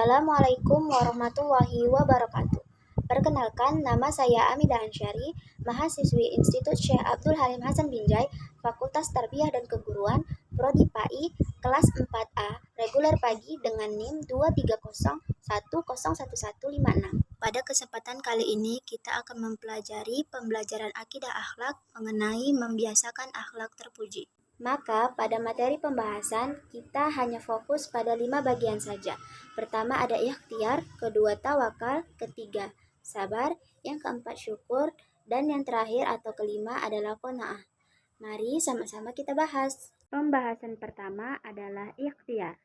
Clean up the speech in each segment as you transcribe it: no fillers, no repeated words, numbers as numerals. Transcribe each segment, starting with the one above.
Assalamualaikum warahmatullahi wabarakatuh. Perkenalkan, nama saya Amidah Ansyari, mahasiswi Institut Syekh Abdul Halim Hasan Binjai, Fakultas Tarbiyah dan Keguruan, Prodi PAI, kelas 4A, reguler pagi dengan NIM 230101156. Pada kesempatan kali ini, kita akan mempelajari pembelajaran akidah akhlak mengenai membiasakan akhlak terpuji. Maka pada materi pembahasan kita hanya fokus pada 5 bagian saja. Pertama ada ikhtiar, kedua tawakal, ketiga sabar, yang keempat syukur, dan yang terakhir atau kelima adalah qanaah. Mari sama-sama kita bahas. Pembahasan pertama adalah ikhtiar.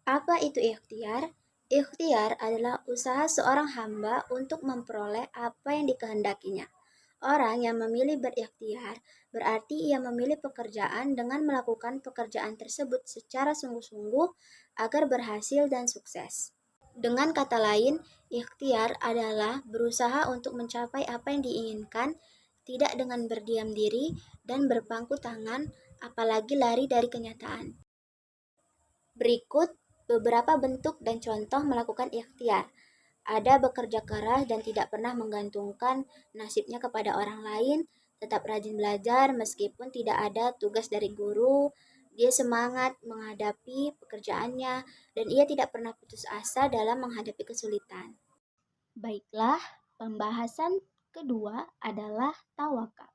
Apa itu ikhtiar? Ikhtiar adalah usaha seorang hamba untuk memperoleh apa yang dikehendakinya. Orang yang memilih berikhtiar berarti ia memilih pekerjaan dengan melakukan pekerjaan tersebut secara sungguh-sungguh agar berhasil dan sukses. Dengan kata lain, ikhtiar adalah berusaha untuk mencapai apa yang diinginkan, tidak dengan berdiam diri dan berpangku tangan, apalagi lari dari kenyataan. Berikut beberapa bentuk dan contoh melakukan ikhtiar. Ada bekerja keras dan tidak pernah menggantungkan nasibnya kepada orang lain, tetap rajin belajar meskipun tidak ada tugas dari guru, dia semangat menghadapi pekerjaannya, dan ia tidak pernah putus asa dalam menghadapi kesulitan. Baiklah, pembahasan kedua adalah tawakal.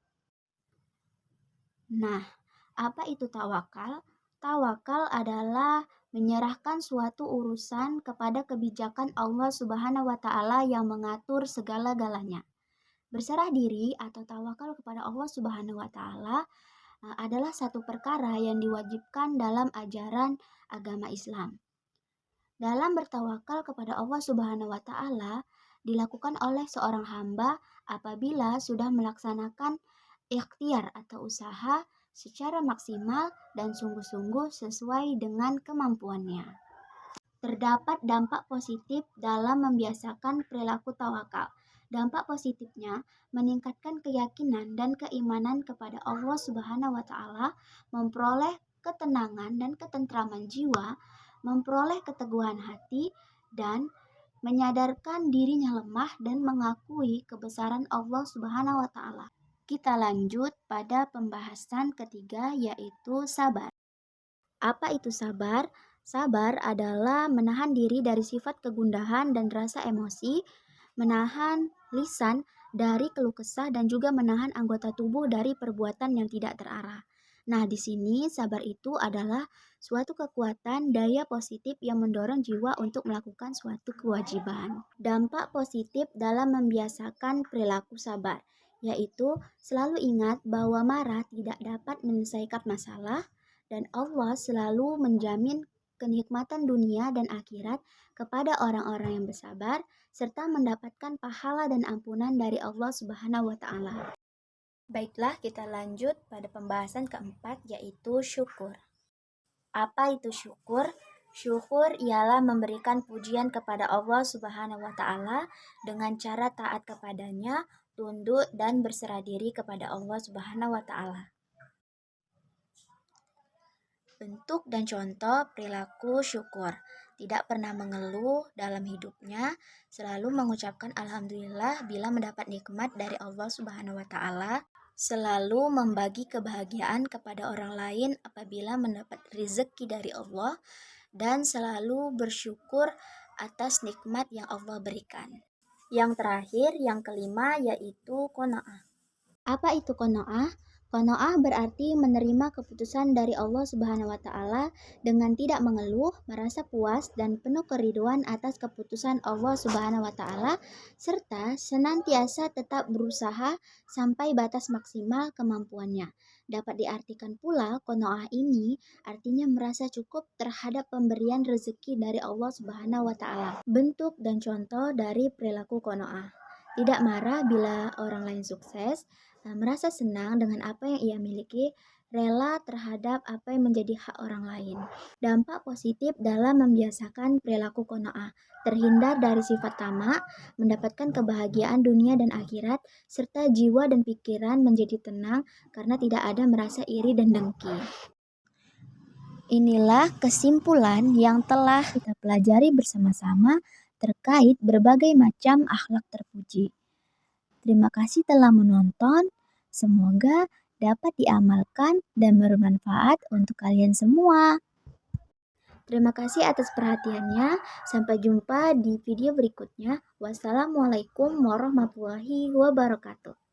Nah, apa itu tawakal? Tawakal adalah menyerahkan suatu urusan kepada kebijakan Allah Subhanahu wa Ta'ala yang mengatur segala-galanya. Berserah diri atau tawakal kepada Allah Subhanahu wa Ta'ala adalah satu perkara yang diwajibkan dalam ajaran agama Islam. Dalam bertawakal kepada Allah Subhanahu wa Ta'ala dilakukan oleh seorang hamba apabila sudah melaksanakan ikhtiar atau usaha secara maksimal dan sungguh-sungguh sesuai dengan kemampuannya. Terdapat dampak positif dalam membiasakan perilaku tawakal. Dampak positifnya meningkatkan keyakinan dan keimanan kepada Allah Subhanahu wa Ta'ala, memperoleh ketenangan dan ketentraman jiwa, memperoleh keteguhan hati, dan menyadarkan dirinya lemah dan mengakui kebesaran Allah Subhanahu wa Ta'ala. Kita lanjut pada pembahasan ketiga, yaitu sabar. Apa itu sabar? Sabar adalah menahan diri dari sifat kegundahan dan rasa emosi, menahan lisan dari keluh kesah, dan juga menahan anggota tubuh dari perbuatan yang tidak terarah. Nah, di sini sabar itu adalah suatu kekuatan daya positif yang mendorong jiwa untuk melakukan suatu kewajiban. Dampak positif dalam membiasakan perilaku sabar, yaitu selalu ingat bahwa marah tidak dapat menyelesaikan masalah, dan Allah selalu menjamin kenikmatan dunia dan akhirat kepada orang-orang yang bersabar, serta mendapatkan pahala dan ampunan dari Allah Subhanahu wa Ta'ala. Baiklah, kita lanjut pada pembahasan keempat, yaitu syukur. Apa itu syukur? Syukur ialah memberikan pujian kepada Allah Subhanahu wa Ta'ala dengan cara taat kepadanya, tunduk dan berserah diri kepada Allah Subhanahu wa Ta'ala. Bentuk dan contoh perilaku syukur. Tidak pernah mengeluh dalam hidupnya, selalu mengucapkan alhamdulillah bila mendapat nikmat dari Allah Subhanahu wa Ta'ala, selalu membagi kebahagiaan kepada orang lain apabila mendapat rezeki dari Allah, dan selalu bersyukur atas nikmat yang Allah berikan. Yang terakhir, yang kelima, yaitu qanaah. Apa itu qanaah? Qanaah berarti menerima keputusan dari Allah Subhanahu wa Ta'ala dengan tidak mengeluh, merasa puas dan penuh keriduan atas keputusan Allah Subhanahu wa Ta'ala, serta senantiasa tetap berusaha sampai batas maksimal kemampuannya. Dapat diartikan pula qanaah ini artinya merasa cukup terhadap pemberian rezeki dari Allah Subhanahu wa Ta'ala. Bentuk dan contoh dari perilaku qanaah. Tidak marah bila orang lain sukses, merasa senang dengan apa yang ia miliki, rela terhadap apa yang menjadi hak orang lain. Dampak positif dalam membiasakan perilaku qanaah, terhindar dari sifat tamak, mendapatkan kebahagiaan dunia dan akhirat, serta jiwa dan pikiran menjadi tenang karena tidak ada merasa iri dan dengki. Inilah kesimpulan yang telah kita pelajari bersama-sama terkait berbagai macam akhlak terpuji. Terima kasih telah menonton. Semoga dapat diamalkan dan bermanfaat untuk kalian semua. Terima kasih atas perhatiannya. Sampai jumpa di video berikutnya. Wassalamualaikum warahmatullahi wabarakatuh.